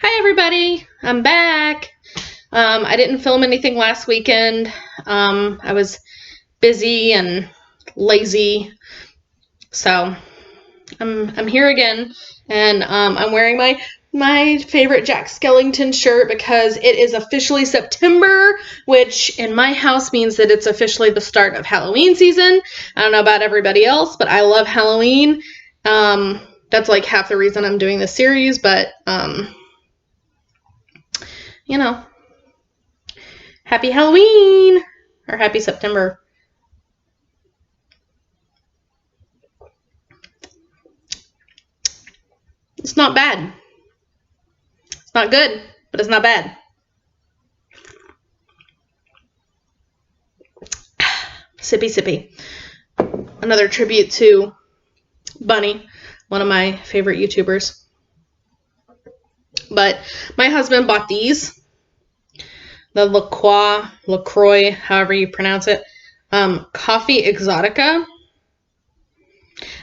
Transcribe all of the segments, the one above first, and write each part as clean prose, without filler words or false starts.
Hi everybody, I'm back. I didn't film anything last weekend. I was busy and lazy, so I'm here again, and I'm wearing my favorite Jack Skellington shirt because it is officially September, which in my house means that it's officially the start of Halloween season. I don't know about everybody else, but I love Halloween. That's like half the reason I'm doing this series, but you know, happy Halloween or happy September. It's not bad. It's not good, but it's not bad. Sippy sippy. Another tribute to Bunny, one of my favorite YouTubers. But my husband bought these. The LaCroix, however you pronounce it. Coffee Exotica.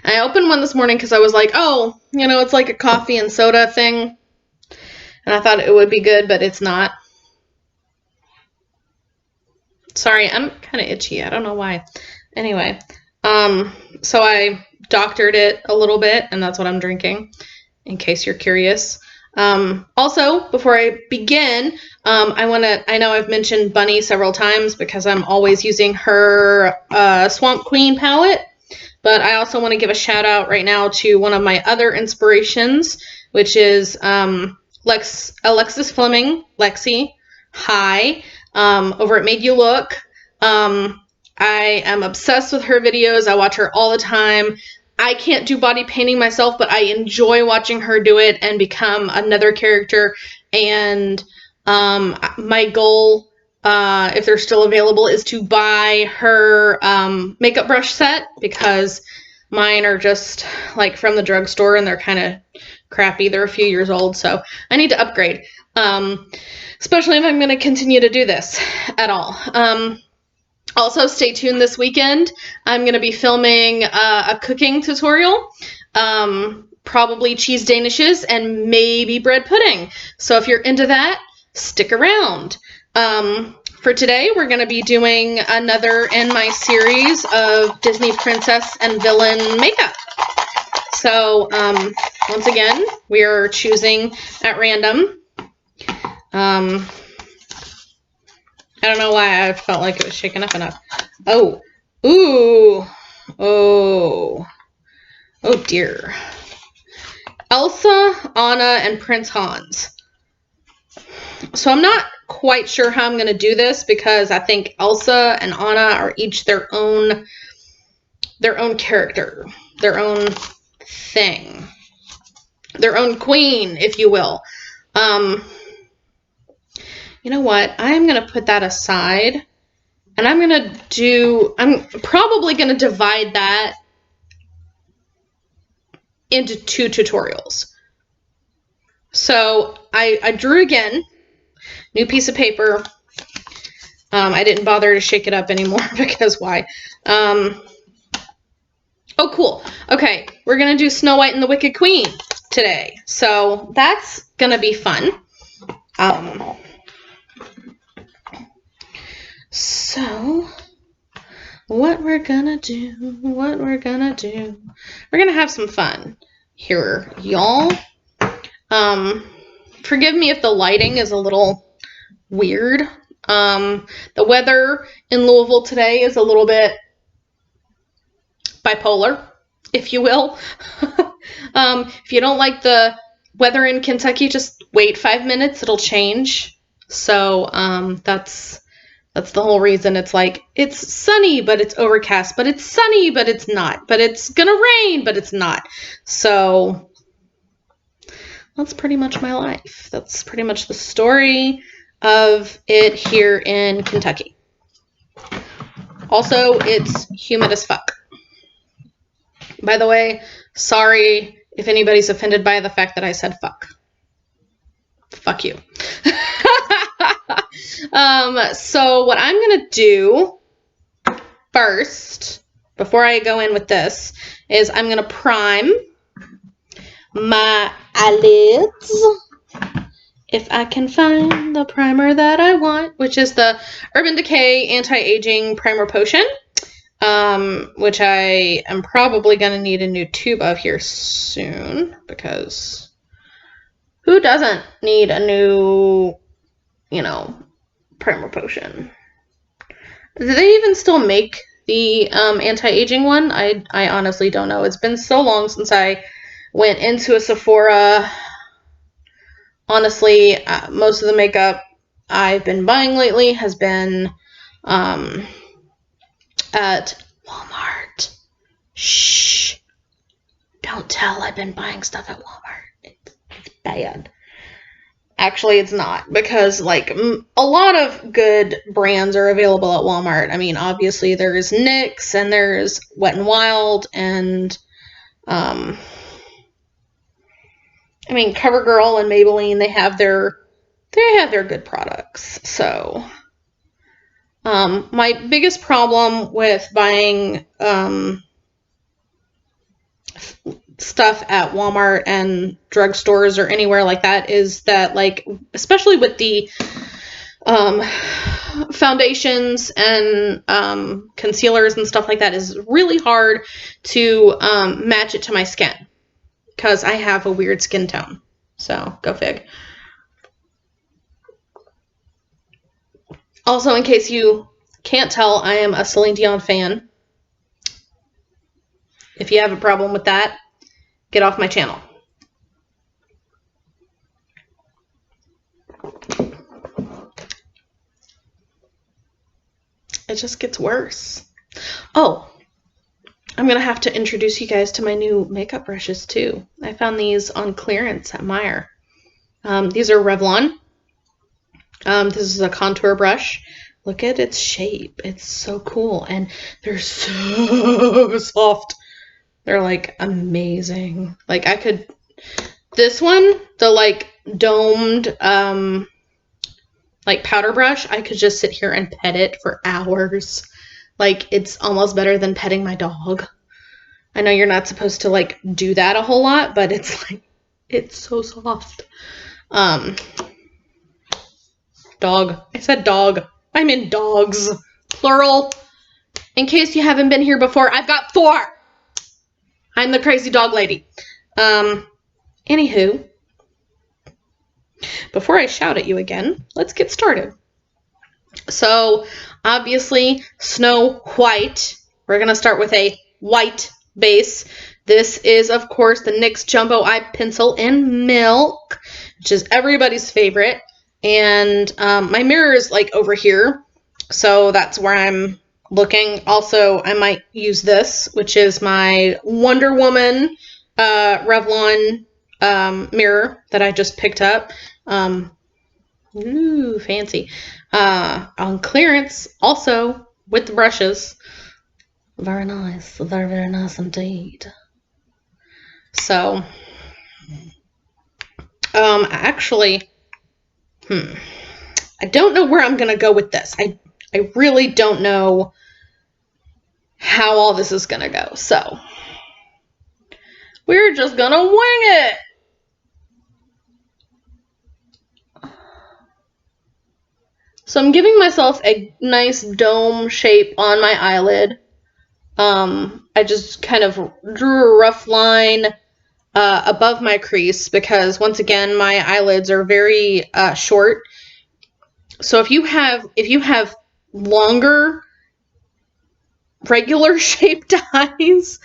And I opened one this morning because I was like, oh, it's like a coffee and soda thing. And I thought it would be good, but it's not. Sorry, I'm kind of itchy. I don't know why. Anyway, so I doctored it a little bit, and that's what I'm drinking, in case you're curious. Also, before I begin, I know I've mentioned Bunny several times because I'm always using her Swamp Queen palette, but I also want to give a shout out right now to one of my other inspirations, which is Alexis Fleming, Lexi. Hi. Over at Made You Look. I am obsessed with her videos. I watch her all the time. I can't do body painting myself, but I enjoy watching her do it and become another character. And my goal, if they're still available, is to buy her makeup brush set because mine are just like from the drugstore and they're kind of crappy. They're a few years old, so I need to upgrade. Especially if I'm going to continue to do this at all. Also, stay tuned this weekend. I'm going to be filming a cooking tutorial, probably cheese danishes and maybe bread pudding. So if you're into that, stick around. For today, we're going to be doing another in my series of Disney princess and villain makeup. So once again, we are choosing at random. I don't know why I felt like it was shaken up enough. Oh. Ooh. Oh. Oh dear. Elsa, Anna, and Prince Hans. So I'm not quite sure how I'm going to do this because I think Elsa and Anna are each their own character, their own thing, their own queen, if you will. You know what? I'm going to put that aside, and I'm probably going to divide that into 2 tutorials. So I drew again, new piece of paper. I didn't bother to shake it up anymore because why? Oh, cool. Okay, we're going to do Snow White and the Wicked Queen today. So that's going to be fun. So, what we're gonna do, we're gonna have some fun here, y'all. Forgive me if the lighting is a little weird. The weather in Louisville today is a little bit bipolar, if you will. If you don't like the weather in Kentucky, just wait 5 minutes, it'll change. So, that's the whole reason. It's like, it's sunny, but it's overcast, but it's sunny, but it's not, but it's gonna rain, but it's not. So that's pretty much my life. That's pretty much the story of it here in Kentucky. Also, it's humid as fuck. By the way, sorry if anybody's offended by the fact that I said fuck. Fuck you. So what I'm going to do first, before I go in with this, is I'm going to prime my eyelids if I can find the primer that I want, which is the Urban Decay Anti-Aging Primer Potion, which I am probably going to need a new tube of here soon, because who doesn't need a new, you know, primer potion? Do they even still make the anti-aging one? I honestly don't know. It's been so long since I went into a Sephora. Honestly, most of the makeup I've been buying lately has been at Walmart. Shh. Don't tell I've been buying stuff at Walmart. It's bad. Actually, it's not, because like a lot of good brands are available at Walmart. I mean, obviously there's NYX and there's Wet n Wild and I mean, CoverGirl and Maybelline, they have their good products. So my biggest problem with buying stuff at Walmart and drugstores or anywhere like that is that, like, especially with the foundations and concealers and stuff like that, is really hard to match it to my skin, because I have a weird skin tone. So go fig. Also, in case you can't tell, I am a Celine Dion fan. If you have a problem with that, get off my channel. It just gets worse. Oh, I'm going to have to introduce you guys to my new makeup brushes too. I found these on clearance at Meijer. These are Revlon. This is a contour brush. Look at its shape. It's so cool. And they're so soft. They're like amazing. Like I could, this one, the like domed, like powder brush, I could just sit here and pet it for hours. Like it's almost better than petting my dog. I know you're not supposed to like do that a whole lot, but it's like, it's so soft. Dog. I said dog. I mean dogs. Plural. In case you haven't been here before, I've got 4. I'm the crazy dog lady. Anywho, before I shout at you again, let's get started. So, obviously, Snow White. We're going to start with a white base. This is, of course, the NYX Jumbo Eye Pencil in Milk, which is everybody's favorite. And my mirror is like over here, so that's where I'm looking. Also, I might use this, which is my Wonder Woman Revlon mirror that I just picked up. Ooh, fancy. On clearance, also with the brushes. Very nice. Very, very nice indeed. So, actually, I don't know where I'm going to go with this. I really don't know how all this is going to go. So, we're just going to wing it. So I'm giving myself a nice dome shape on my eyelid. I just kind of drew a rough line above my crease, because once again my eyelids are very short. So if you have longer regular shaped eyelids,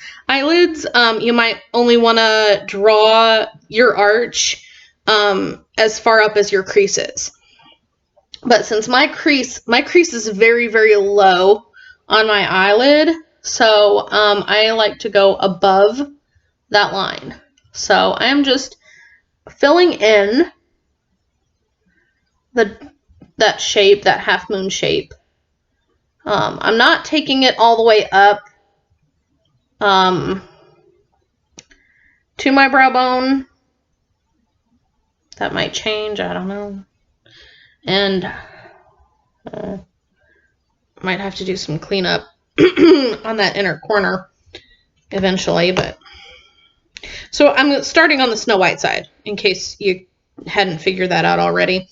you might only want to draw your arch as far up as your crease is. But since my crease is very, very low on my eyelid, so I like to go above that line. So I am just filling in that shape, that half moon shape. I'm not taking it all the way up to my brow bone. That might change, I don't know. And might have to do some cleanup on that inner corner eventually. But so I'm starting on the Snow White side, in case you hadn't figured that out already.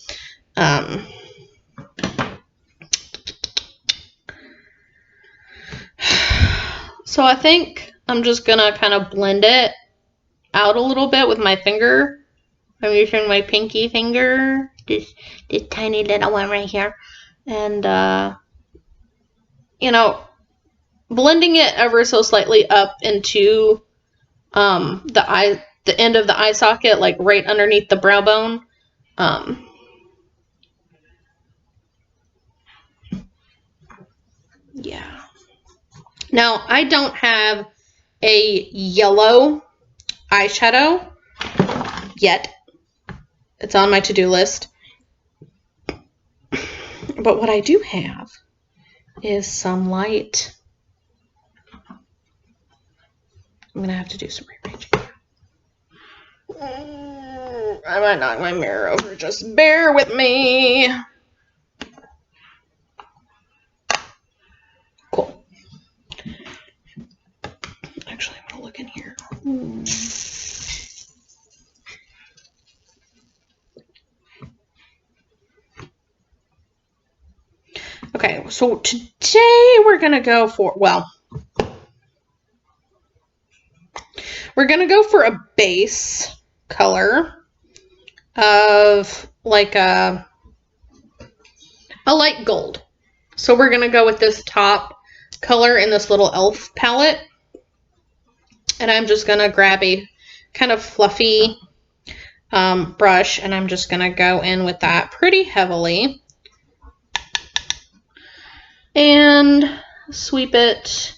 So I think I'm just gonna kind of blend it out a little bit with my finger. I'm using my pinky finger, this tiny little one right here, and you know, blending it ever so slightly up into the end of the eye socket, like right underneath the brow bone. Yeah. Now, I don't have a yellow eyeshadow yet. It's on my to-do list. But what I do have is some light. I'm going to have to do some rearranging. I might knock my mirror over. Just bear with me. Cool. Actually, I'm going to look in here. Okay, so today we're going to go for, well, we're going to go for a base color of like a light gold. So we're going to go with this top color in this little e.l.f. palette. And I'm just going to grab a kind of fluffy brush, and I'm just going to go in with that pretty heavily. And sweep it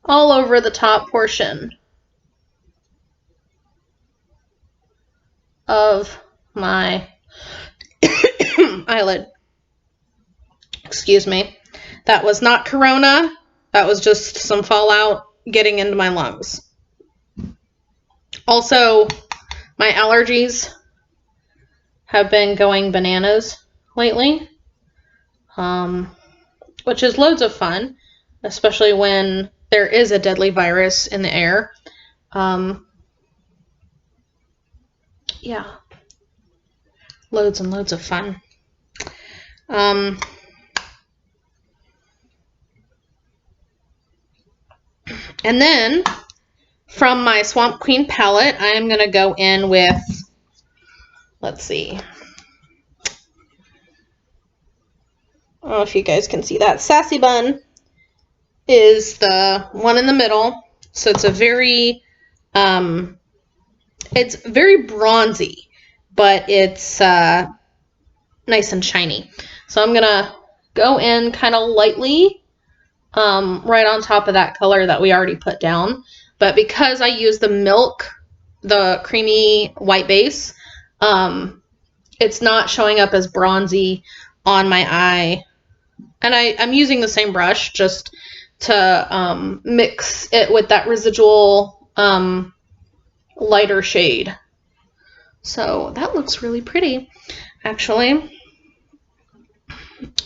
all over the top portion of my eyelid. Excuse me. That was not corona. That was just some fallout getting into my lungs. Also, my allergies have been going bananas lately, which is loads of fun, especially when there is a deadly virus in the air. Yeah, loads and loads of fun. And then from my Swamp Queen palette, I am going to go in with, let's see. I don't know if you guys can see that. Sassy Bun is the one in the middle. So it's a very, it's very bronzy, but it's nice and shiny. So I'm going to go in kind of lightly right on top of that color that we already put down. But because I use the milk, the creamy white base, it's not showing up as bronzy on my eye. And I'm using the same brush just to mix it with that residual lighter shade. So that looks really pretty, actually.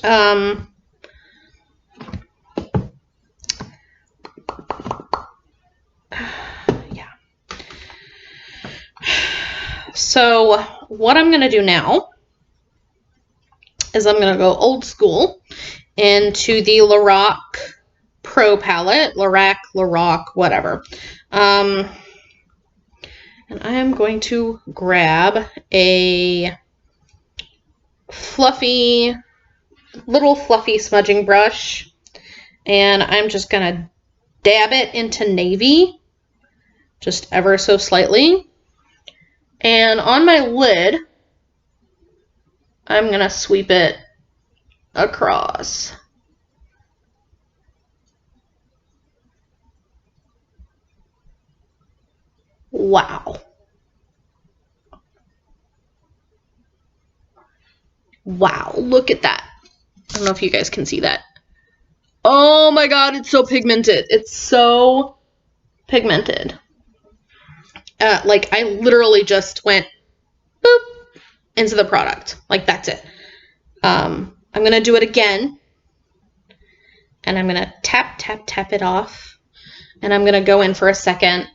Yeah. So what I'm going to do now is I'm going to go old school into the Lorac Pro palette. Lorac, whatever. And I am going to grab a little fluffy smudging brush, and I'm just going to dab it into navy, just ever so slightly. And on my lid, I'm going to sweep it across. Wow. Wow, look at that. I don't know if you guys can see that. Oh my god, it's so pigmented. It's so pigmented. Like, I literally just went boop into the product. Like, that's it. I'm going to do it again. And I'm going to tap it off. And I'm going to go in for a second,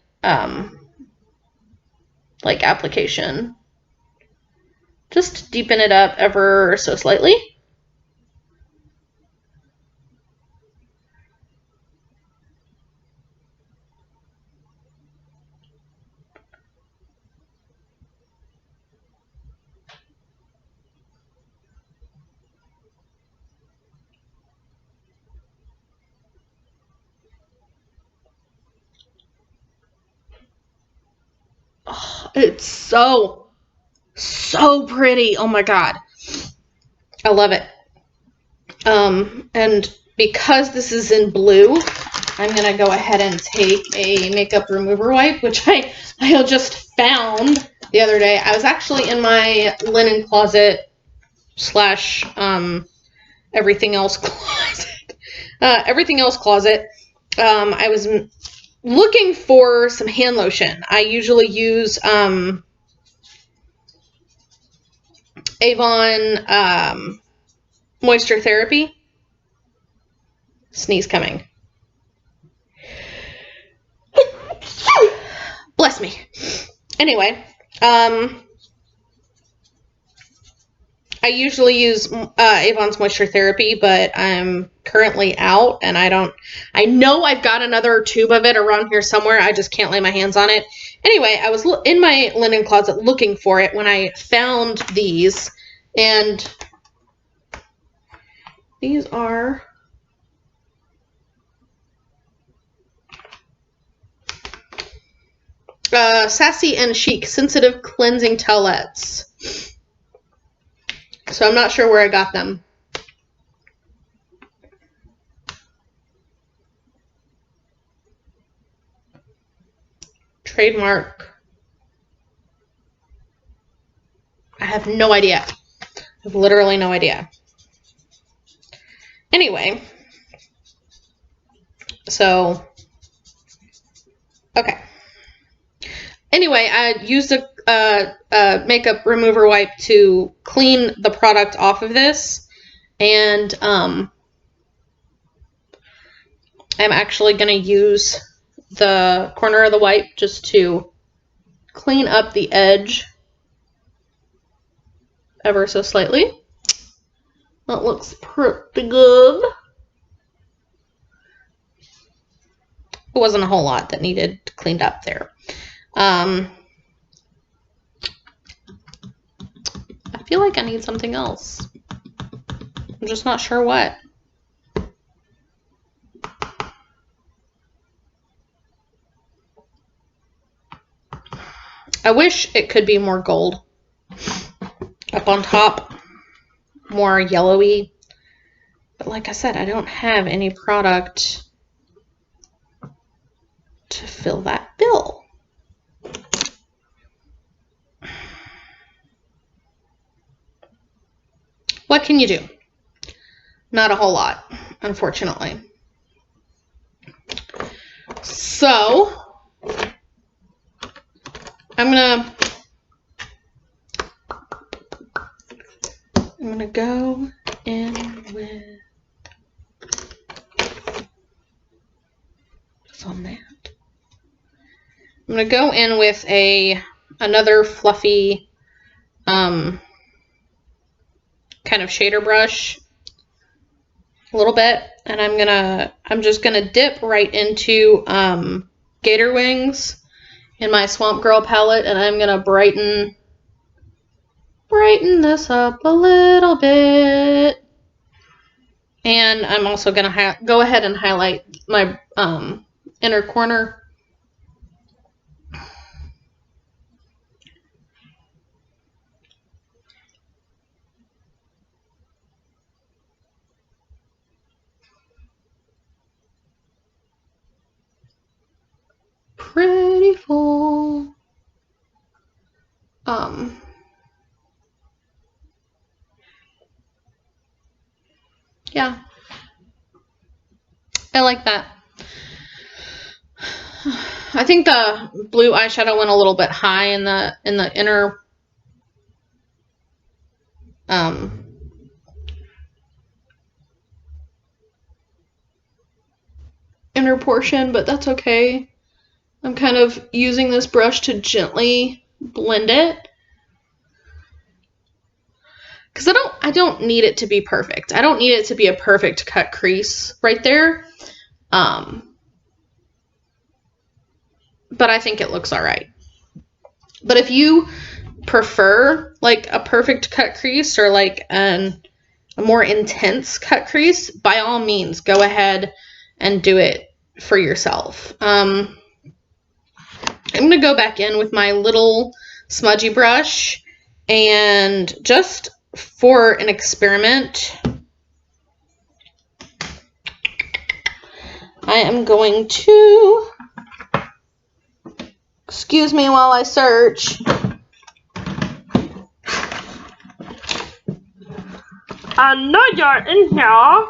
like, application. just deepen it up ever so slightly. Oh, it's so pretty. Oh my god. I love it. And because this is in blue, I'm going to go ahead and take a makeup remover wipe, which I just found the other day. I was actually in my linen closet slash everything else closet. I was looking for some hand lotion. I usually use Avon Moisture Therapy. Sneeze coming. Bless me. Anyway, I usually use Avon's Moisture Therapy, but I'm currently out, and I know I've got another tube of it around here somewhere. I just can't lay my hands on it. Anyway, I was in my linen closet looking for it when I found these, and these are Sassy and Chic Sensitive Cleansing Towelettes. So I'm not sure where I got them. Trademark. I have no idea. I have literally no idea. Anyway, so, okay. Anyway, I used a makeup remover wipe to clean the product off of this, and I'm actually going to use the corner of the wipe just to clean up the edge ever so slightly. That looks pretty good. It wasn't a whole lot that needed cleaned up there. I feel like I need something else. I'm just not sure what. I wish it could be more gold up on top, more yellowy. But like I said, I don't have any product to fill that bill. What can you do? Not a whole lot, unfortunately. So, I'm gonna go in with what's on that. I'm gonna go in with another fluffy kind of shader brush a little bit, and I'm just gonna dip right into Gator Wings in my Swamp Girl palette, and I'm gonna brighten this up a little bit. And I'm also gonna go ahead and highlight my inner corner. Pretty full. Yeah, I like that. I think the blue eyeshadow went a little bit high in the inner inner portion, but that's okay. I'm kind of using this brush to gently blend it. because I don't need it to be perfect. I don't need it to be a perfect cut crease right there. But I think it looks all right. But if you prefer like a perfect cut crease or like a more intense cut crease, by all means, go ahead and do it for yourself. I'm going to go back in with my little smudgy brush, and just for an experiment, I am going to, excuse me while I search. I know you're in here.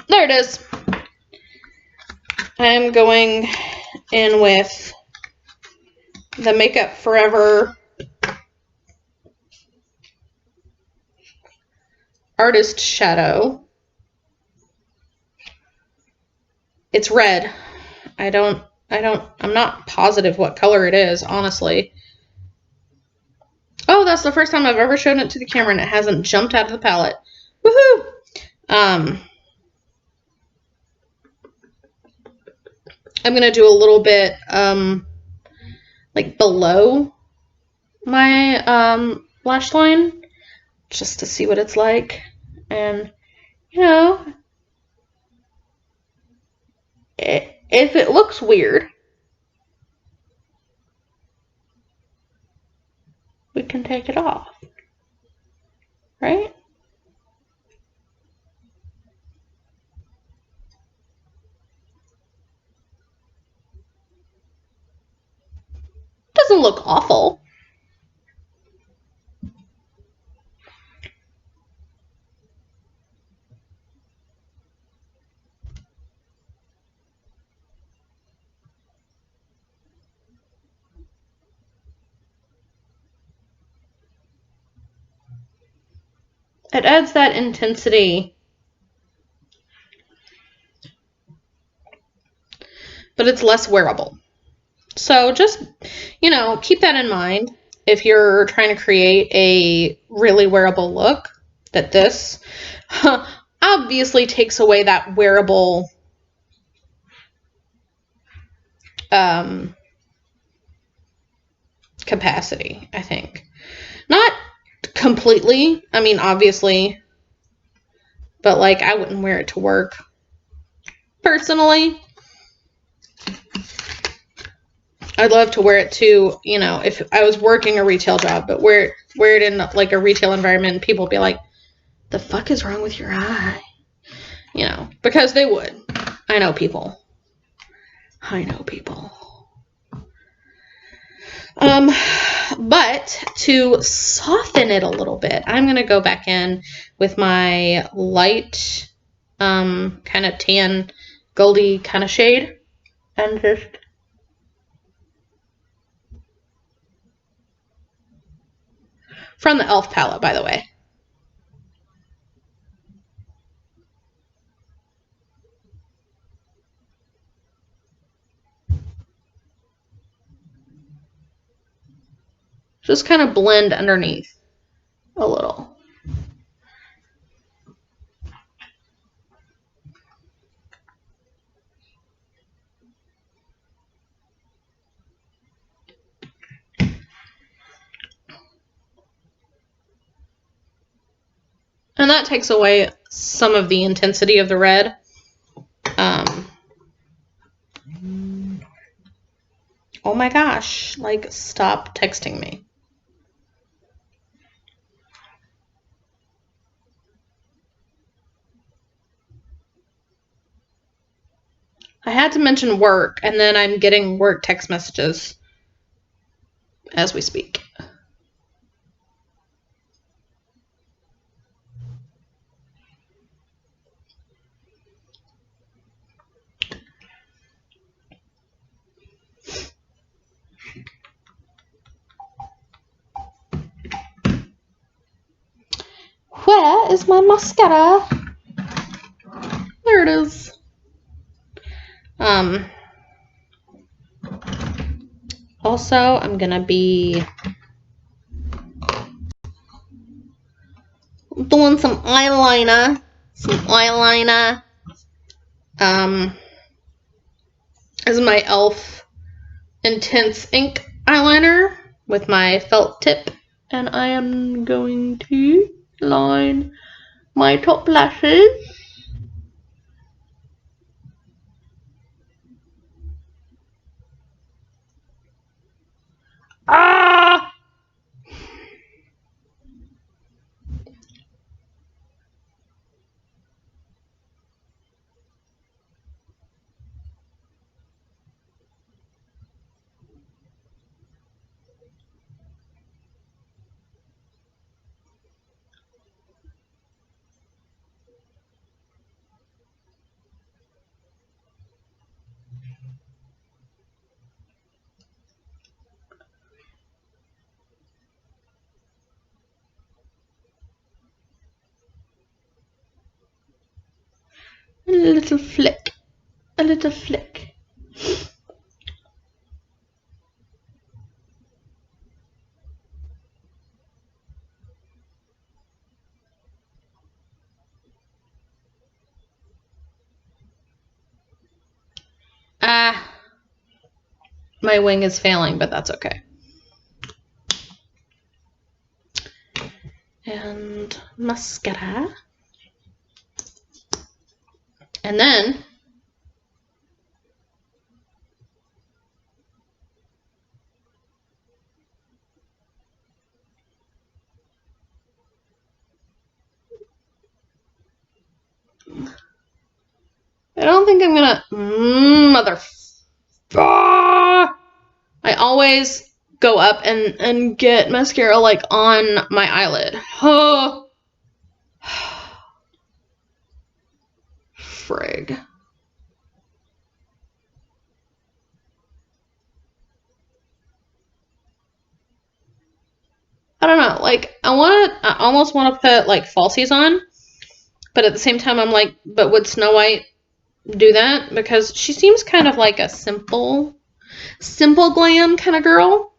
There it is. I'm going in with the Makeup Forever Artist Shadow. It's red. I'm not positive what color it is, honestly. Oh, that's the first time I've ever shown it to the camera and it hasn't jumped out of the palette. Woohoo! I'm going to do a little bit, like below my, lash line, just to see what it's like. And, you know, if it looks weird, we can take it off, right? Doesn't look awful. It adds that intensity, but it's less wearable. So just, you know, keep that in mind if you're trying to create a really wearable look, that this obviously takes away that wearable capacity, I think. Not completely, I mean, obviously, but like I wouldn't wear it to work personally. I'd love to wear it to, you know, if I was working a retail job, but wear it in like a retail environment and people be like, the fuck is wrong with your eye? You know, because they would. I know people. But to soften it a little bit, I'm going to go back in with my light, kind of tan, goldy kind of shade. And just from the e.l.f. palette, by the way. Just kind of blend underneath a little. And that takes away some of the intensity of the red. Oh my gosh, like, stop texting me. I had to mention work, and then I'm getting work text messages as we speak. Where is my mascara? There it is. also I'm going to be doing some eyeliner. This is my e.l.f. Intense Ink eyeliner with my felt tip. And I am going to line my top lashes. Ah! A little flick. A little flick. My wing is failing, but that's okay. And mascara. And then I don't think I'm gonna I always go up and get mascara like on my eyelid. Oh. Frig. I don't know, like I almost want to put like falsies on, but at the same time I'm like, but would Snow White do that? Because she seems kind of like a simple glam kind of girl.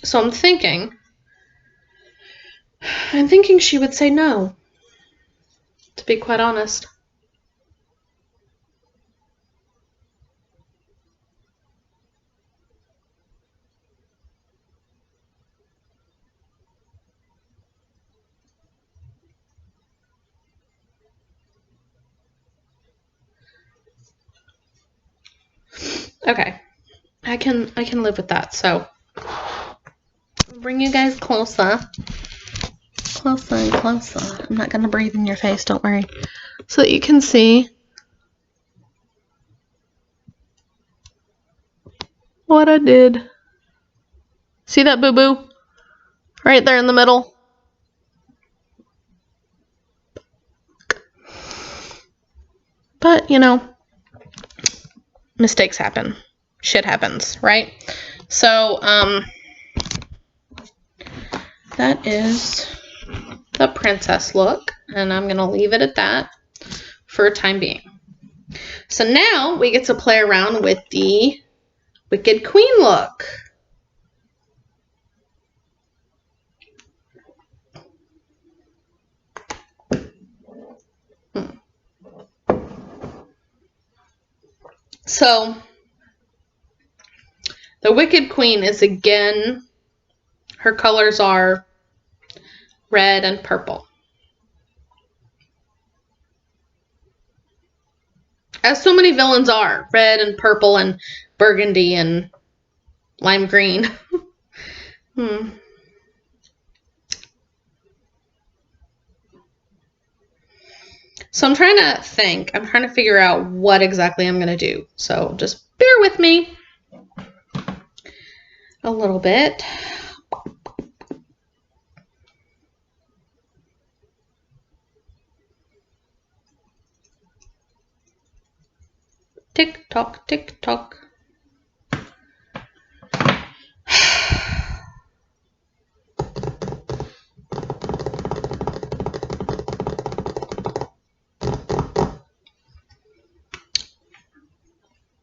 So I'm thinking she would say no, to be quite honest. Okay. I can live with that. So bring you guys closer. Closer and closer. I'm not gonna breathe in your face, don't worry. So that you can see what I did. See that boo-boo? Right there in the middle. But, you know, mistakes happen. Shit happens, right? So, that is the princess look, and I'm gonna leave it at that for a time being. So now we get to play around with the Wicked Queen look. So the Wicked Queen is, again, her colors are red and purple. As so many villains are, red and purple and burgundy and lime green. So I'm trying to think. I'm trying to figure out what exactly I'm going to do. So just bear with me a little bit. Tick tock, tick tock.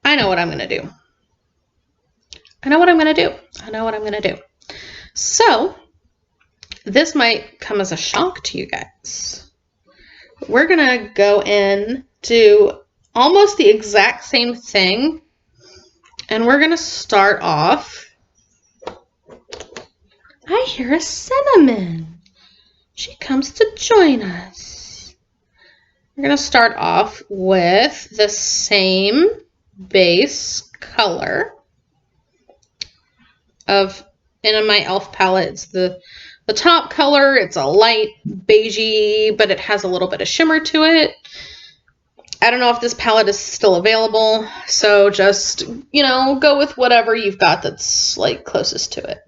I know what I'm going to do. I know what I'm going to do. I know what I'm going to do. So, this might come as a shock to you guys. We're going to go in, do almost the exact same thing, and we're going to start off. I hear a cinnamon. She comes to join us. We're going to start off with the same base color of, in my e.l.f. palette, it's the top color. It's a light beigey, but it has a little bit of shimmer to it. I don't know if this palette is still available, so just, you know, go with whatever you've got that's like closest to it.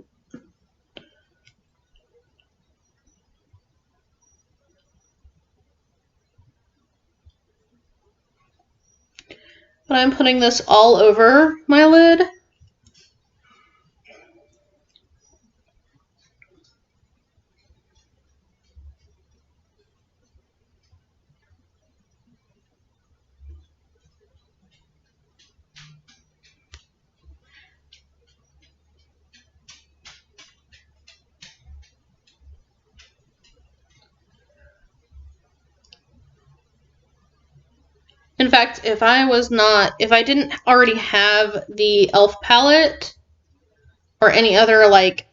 But I'm putting this all over my lid. In fact, if I didn't already have the e.l.f. palette or any other like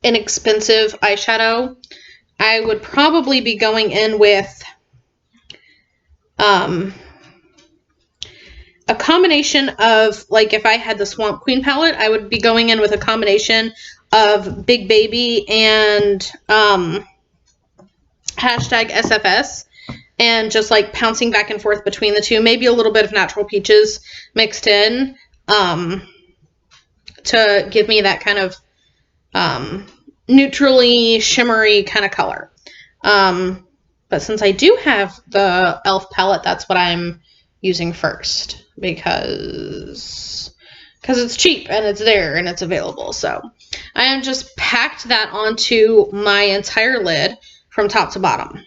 inexpensive eyeshadow, I would probably be going in with a combination of, like, if I had the Swamp Queen palette, I would be going in with a combination of Big Baby and hashtag SFS, and just like pouncing back and forth between the two. Maybe a little bit of Natural Peaches mixed in to give me that kind of neutrally shimmery kind of color. But since I do have the e.l.f. palette, that's what I'm using first, because it's cheap and it's there and it's available. So I have just packed that onto my entire lid from top to bottom.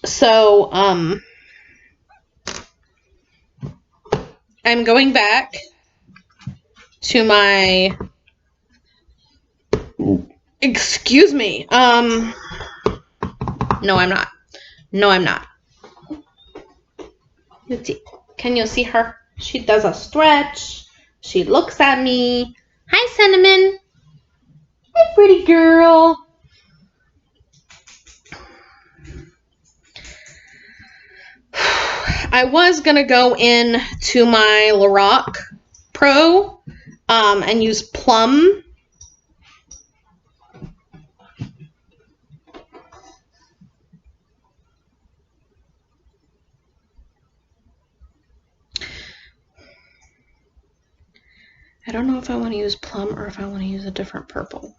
So I'm going back to my, excuse me, no, I'm not. No, I'm not. Let's see. Can you see her? She does a stretch. She looks at me. Hi, Cinnamon. Hi, pretty girl. I was going to go in to my Lorac Pro and use Plum. I don't know if I want to use Plum or if I want to use a different purple.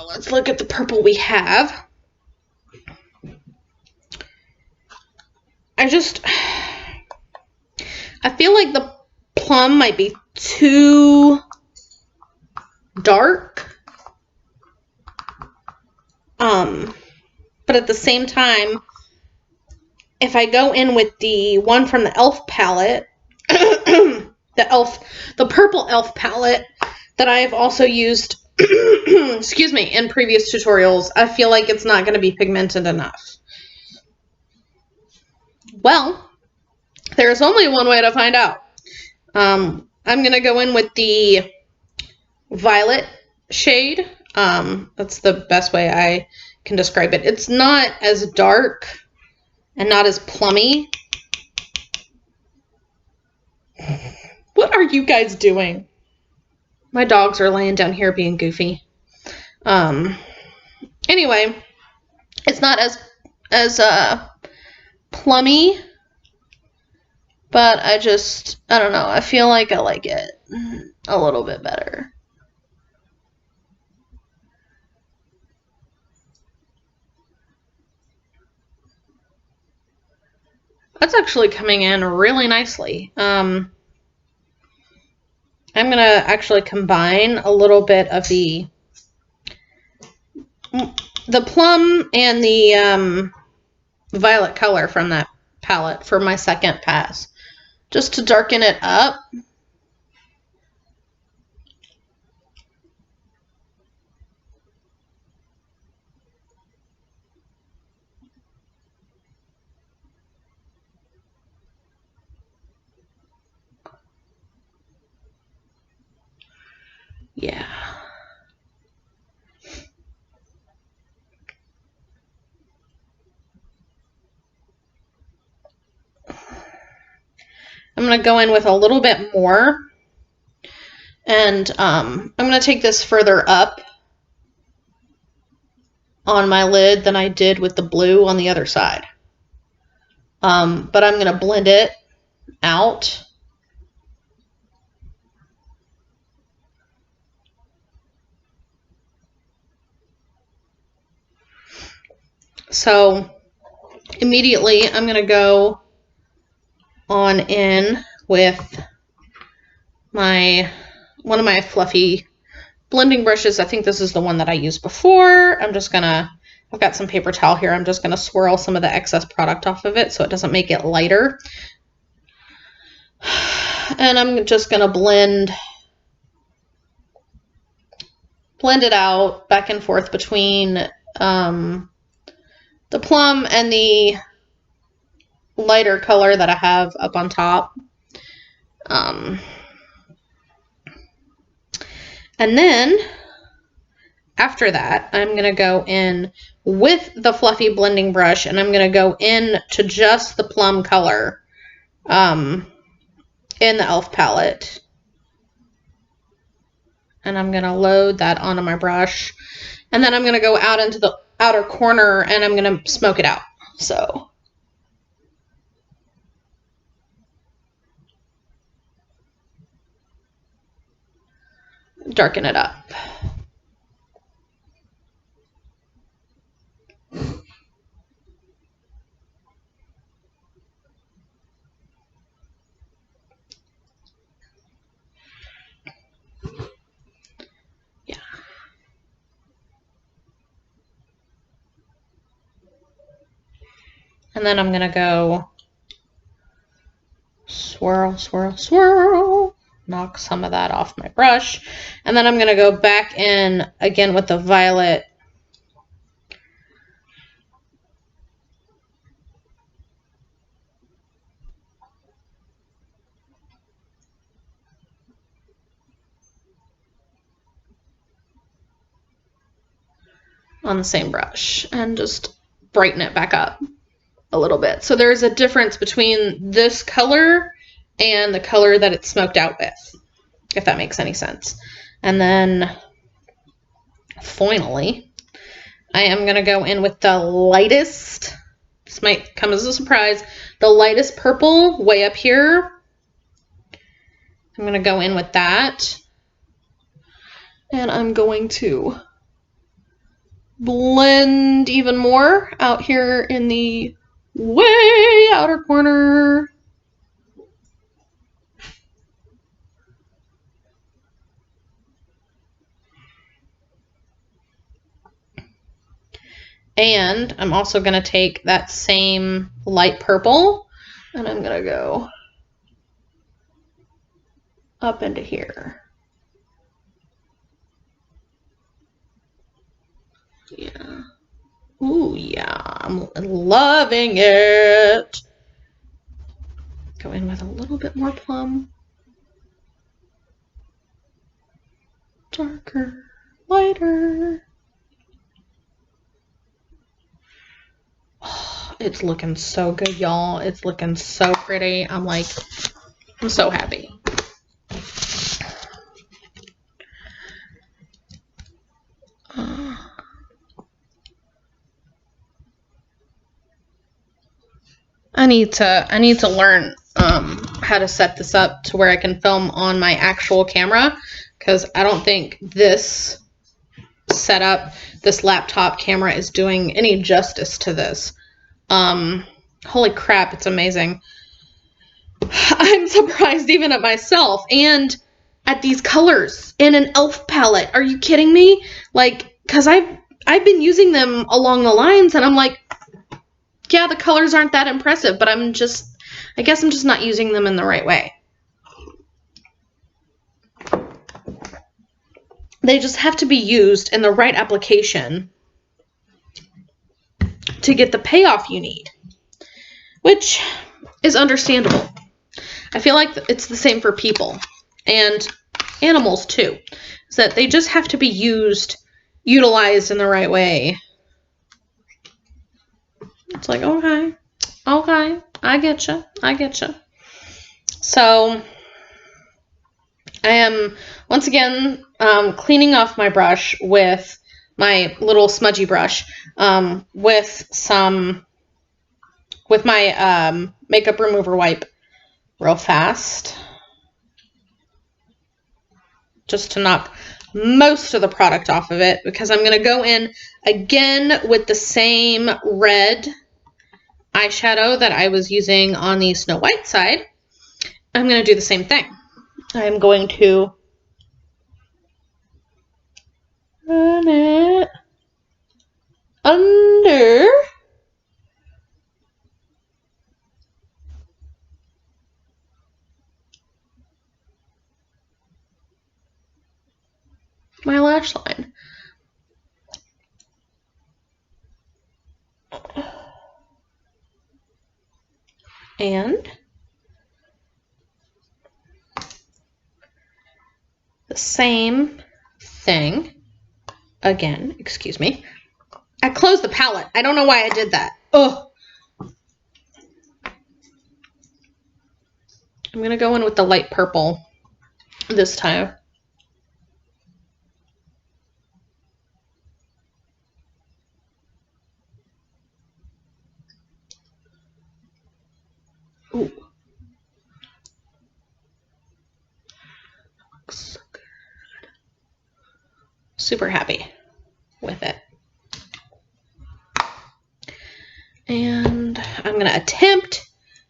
Let's look at the purple we have. I feel like the Plum might be too dark. But at the same time, if I go in with the one from the e.l.f. palette, the purple e.l.f. palette that I've also used, excuse me, in previous tutorials, I feel like it's not going to be pigmented enough. Well, there's only one way to find out. I'm going to go in with the violet shade. That's the best way I can describe it. It's not as dark and not as plummy. What are you guys doing? My dogs are laying down here being goofy. Anyway, it's not as plummy, but I don't know. I feel like I like it a little bit better. That's actually coming in really nicely. I'm going to actually combine a little bit of the the plum and the violet color from that palette for my second pass, just to darken it up. Yeah. I'm going to go in with a little bit more, and I'm going to take this further up on my lid than I did with the blue on the other side. But I'm going to blend it out. So immediately I'm going to go on in with one of my fluffy blending brushes. I think this is the one that I used before. I've got some paper towel here. I'm just going to swirl some of the excess product off of it so it doesn't make it lighter. And I'm just going to blend it out back and forth between the plum and the lighter color that I have up on top. And then after that, I'm going to go in with the fluffy blending brush, and I'm going to go in to just the plum color in the e.l.f. palette. And I'm going to load that onto my brush. And then I'm going to go out into the outer corner, and I'm going to smoke it out. So darken it up. Yeah. And then I'm going to go swirl, swirl, swirl. Knock some of that off my brush. And then I'm going to go back in again with the violet. On the same brush and just brighten it back up a little bit. So there's a difference between this color and the color that it's smoked out with, if that makes any sense. And then finally, I am going to go in with the lightest, this might come as a surprise, the lightest purple way up here. I'm going to go in with that. And I'm going to blend even more out here in the way outer corner. And I'm also going to take that same light purple and I'm going to go up into here. Yeah. Ooh, yeah. I'm loving it. Go in with a little bit more plum. Darker, lighter. Oh, it's looking so good, y'all. It's looking so pretty. I'm so happy. I need to learn how to set this up to where I can film on my actual camera, because I don't think this setup, this laptop camera, is doing any justice to this. Holy crap, it's amazing. I'm surprised even at myself and at these colors in an e.l.f. palette. Are you kidding me? Like, because I've been using them along the lines, and I'm like, yeah, the colors aren't that impressive, but I guess I'm just not using them in the right way. They just have to be used in the right application to get the payoff you need, which is understandable. I feel like it's the same for people and animals too, is that they just have to be utilized in the right way. It's like, okay, I get you. So I am once again cleaning off my brush with my little smudgy brush with my makeup remover wipe real fast, just to knock most of the product off of it, because I'm going to go in again with the same red eyeshadow that I was using on the Snow White side. I'm going to do the same thing. I'm going to run it under my lash line. And the same thing again. Excuse me. I closed the palette. I don't know why I did that. Oh. I'm going to go in with the light purple this time. Ooh. Looks so good. Super happy with it. And I'm going to attempt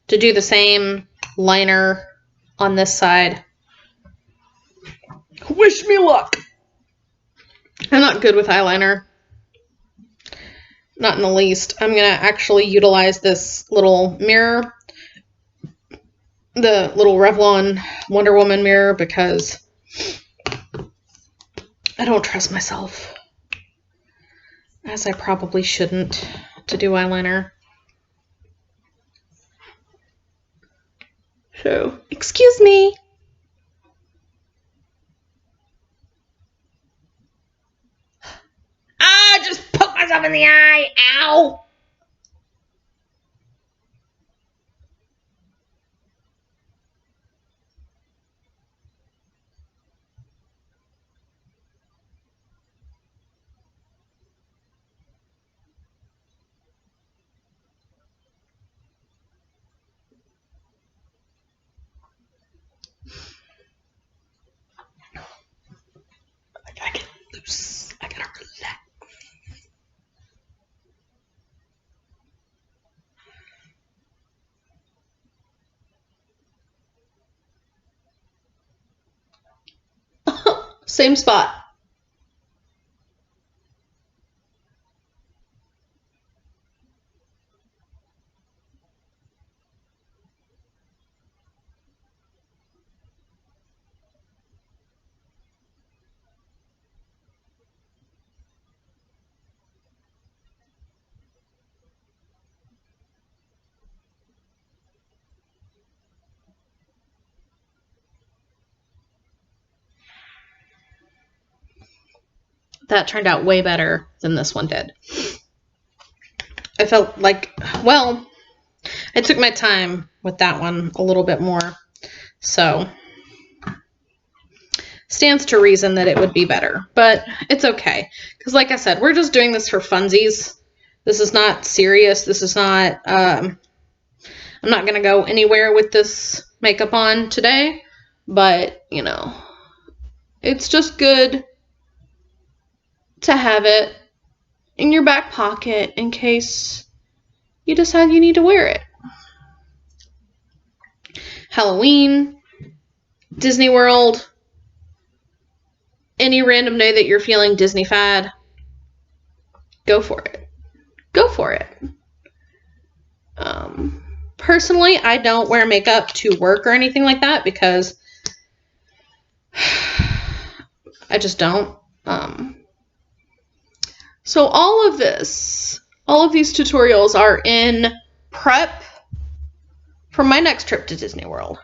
to do the same liner on this side. Wish me luck. I'm not good with eyeliner. Not in the least. I'm going to actually utilize this little mirror, the little Revlon Wonder Woman mirror, because I don't trust myself, as I probably shouldn't, to do eyeliner. So, excuse me. Ah, just poke myself in the eye. Ow. I gotta get loose. I gotta relax. Same spot. That turned out way better than this one did. I felt like, well, I took my time with that one a little bit more. So, stands to reason that it would be better. But it's okay. Because like I said, we're just doing this for funsies. This is not serious. This is not, I'm not going to go anywhere with this makeup on today. But, you know, it's just good to have it in your back pocket in case you decide you need to wear it. Halloween, Disney World, any random day that you're feeling Disney-fied, go for it. Go for it. Personally, I don't wear makeup to work or anything like that because I just don't. So all of these tutorials are in prep for my next trip to Disney World,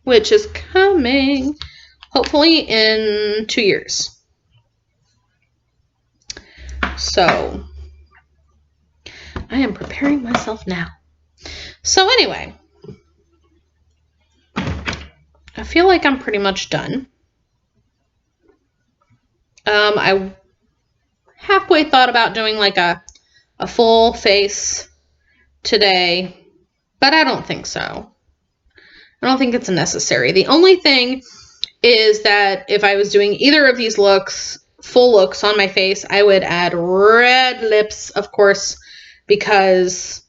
which is coming hopefully in 2 years. So I am preparing myself now. So anyway, I feel like I'm pretty much done. I halfway thought about doing like a full face today, but I don't think so. I don't think it's necessary. The only thing is that if I was doing either of these looks, full looks on my face, I would add red lips, of course, because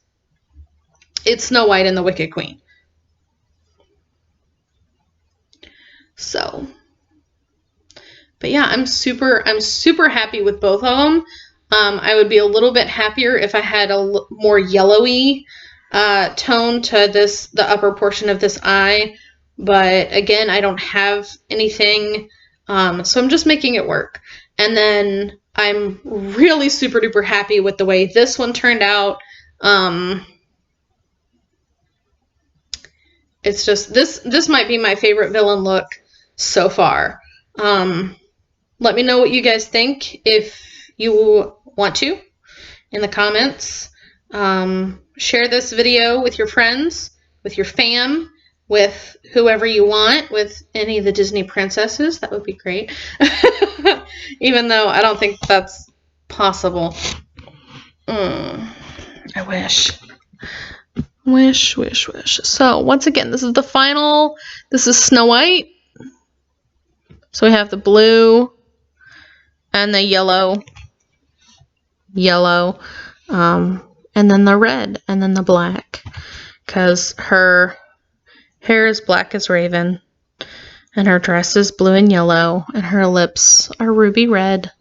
it's Snow White and the Wicked Queen. So, but yeah, I'm super happy with both of them. I would be a little bit happier if I had a more yellowy tone to the upper portion of this eye. But again, I don't have anything, so I'm just making it work. And then I'm really super duper happy with the way this one turned out. It's just, this might be my favorite villain look so far. Let me know what you guys think if you want to in the comments. Share this video with your friends, with your fam, with whoever you want, with any of the Disney princesses. That would be great. Even though I don't think that's possible. I wish. Wish. So, once again, this is the final. This is Snow White. So we have the blue and the yellow, and then the red, and then the black, because her hair is black as Raven, and her dress is blue and yellow, and her lips are ruby red,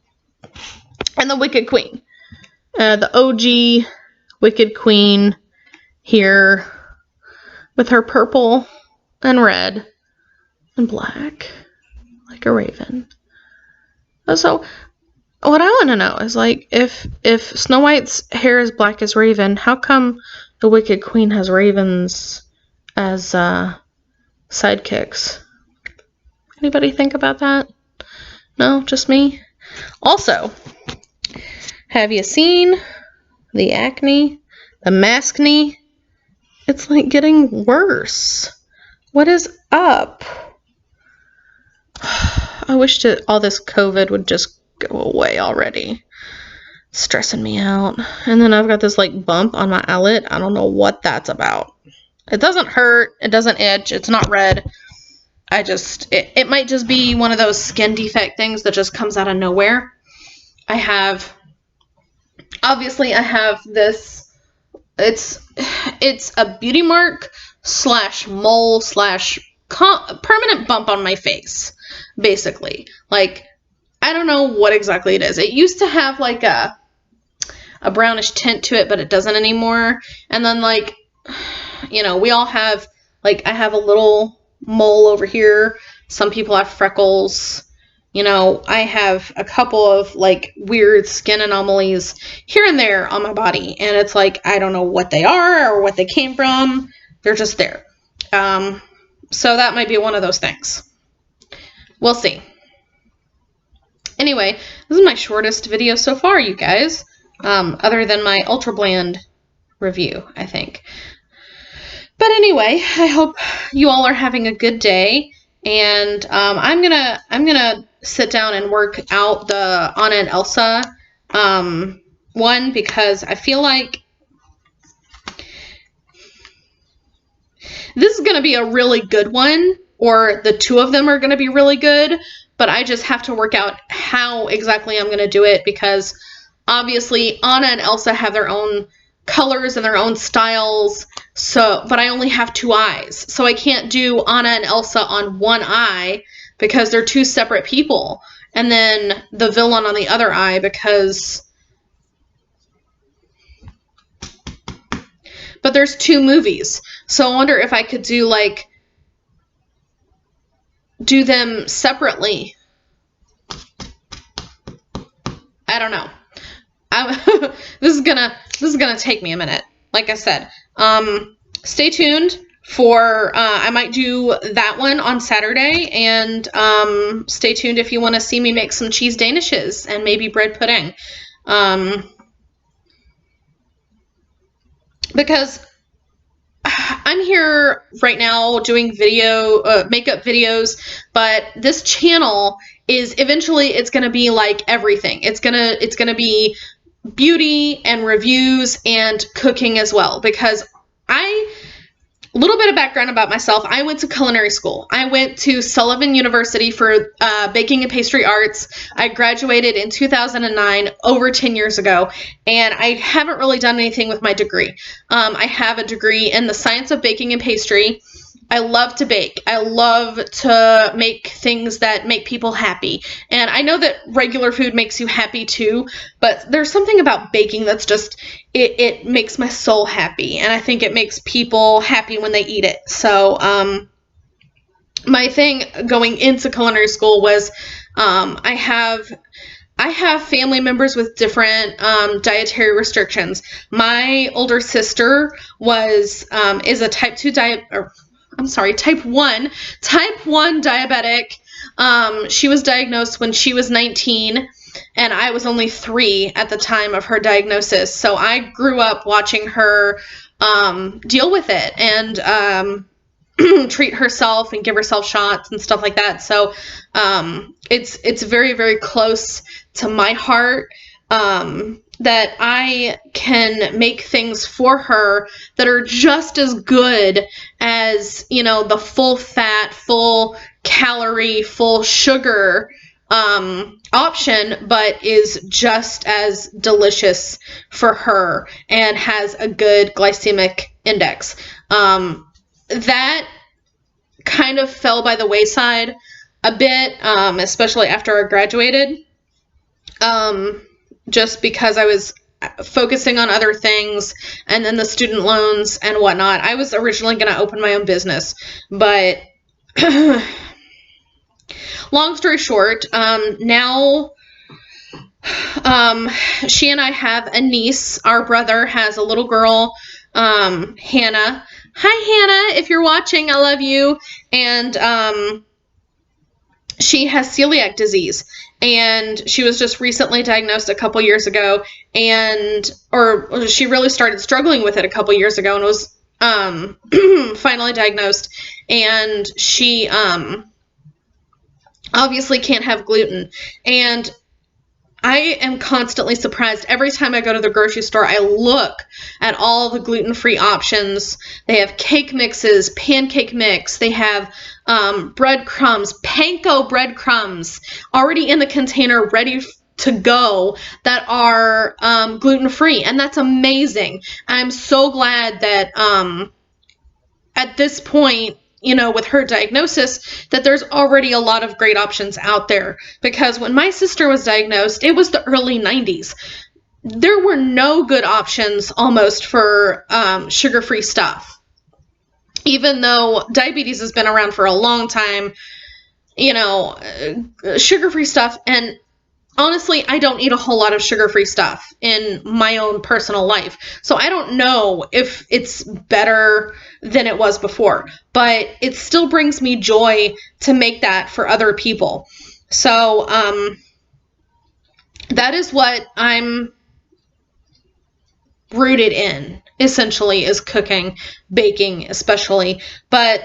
and the Wicked Queen, the OG Wicked Queen here, with her purple and red and black, like a raven. So what I want to know is, like, if Snow White's hair is black as Raven, how come the Wicked Queen has ravens as sidekicks? Anybody think about that? No, just me? Also, have you seen the acne, the maskne? It's like getting worse. What is up? I wish all this COVID would just go away already. It's stressing me out. And then I've got this like bump on my eyelid. I don't know what that's about. It doesn't hurt. It doesn't itch. It's not red. It might just be one of those skin defect things that just comes out of nowhere. I have this, it's a beauty mark / mole / permanent bump on my face, basically. Like, I don't know what exactly it is. It used to have like a brownish tint to it, but it doesn't anymore. And then, like, you know, we all have, like, I have a little mole over here. Some people have freckles. You know, I have a couple of, like, weird skin anomalies here and there on my body. And it's like, I don't know what they are or what they came from. They're just there. So that might be one of those things. We'll see. Anyway, this is my shortest video so far, you guys. Other than my Ultra Bland review, I think. But anyway, I hope you all are having a good day. And I'm gonna sit down and work out the Anna and Elsa one, because I feel like this is gonna be a really good one, or the two of them are gonna be really good, but I just have to work out how exactly I'm gonna do it, because obviously Anna and Elsa have their own colors and their own styles. So, but I only have 2 eyes. So I can't do Anna and Elsa on one eye because they're 2 separate people. And then the villain on the other eye because... But there's 2 movies. So I wonder if I could do, like, do them separately. I don't know. This is gonna take me a minute. Like I said, stay tuned for, I might do that one on Saturday, and stay tuned if you want to see me make some cheese danishes and maybe bread pudding. Because I'm here right now doing makeup videos, but this channel is eventually, it's going to be like everything. It's going to be beauty and reviews and cooking as well, because a little bit of background about myself. I went to culinary school. I went to Sullivan University for baking and pastry arts. I graduated in 2009, over 10 years ago, and I haven't really done anything with my degree. I have a degree in the science of baking and pastry. I love to bake. I love to make things that make people happy. And I know that regular food makes you happy too, but there's something about baking that's just, it makes my soul happy. And I think it makes people happy when they eat it. So, my thing going into culinary school was, I have family members with different dietary restrictions. My older sister is a type 1 diabetic. She was diagnosed when she was 19, and I was only 3 at the time of her diagnosis. So I grew up watching her deal with it and treat herself and give herself shots and stuff like that. So it's very, very close to my heart that I can make things for her that are just as good as, you know, the full fat, full calorie, full sugar option, but is just as delicious for her and has a good glycemic index. That kind of fell by the wayside a bit, especially after I graduated. Just because I was focusing on other things, and then the student loans and whatnot. I was originally going to open my own business, but long story short, now she and I have a niece. Our brother has a little girl, Hannah. Hi, Hannah, if you're watching, I love you. And she has celiac disease, and she was just recently diagnosed a couple years ago, or she really started struggling with it a couple years ago and was finally diagnosed, and she obviously can't have gluten. And I am constantly surprised. Every time I go to the grocery store, I look at all the gluten-free options. They have cake mixes, pancake mix. They have breadcrumbs, panko breadcrumbs already in the container ready to go that are gluten-free. And that's amazing. I'm so glad that at this point, you know, with her diagnosis, that there's already a lot of great options out there. Because when my sister was diagnosed, it was the early 90s. There were no good options almost for sugar-free stuff. Even though diabetes has been around for a long time, you know, sugar-free stuff, and honestly, I don't eat a whole lot of sugar-free stuff in my own personal life. So I don't know if it's better than it was before, but it still brings me joy to make that for other people. So that is what I'm rooted in, essentially, is cooking, baking especially. But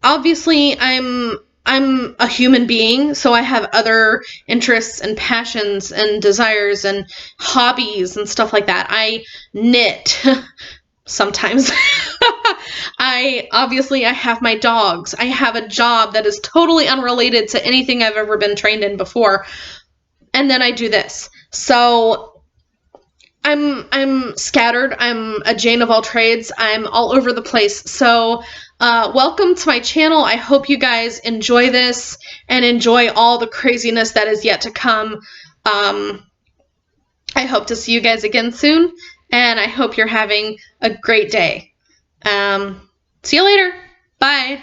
obviously I'm a human being, so I have other interests and passions and desires and hobbies and stuff like that. I knit sometimes. I have my dogs. I have a job that is totally unrelated to anything I've ever been trained in before. And then I do this. So I'm scattered. I'm a Jane of all trades. I'm all over the place. So welcome to my channel. I hope you guys enjoy this and enjoy all the craziness that is yet to come. I hope to see you guys again soon, and I hope you're having a great day. See you later. Bye.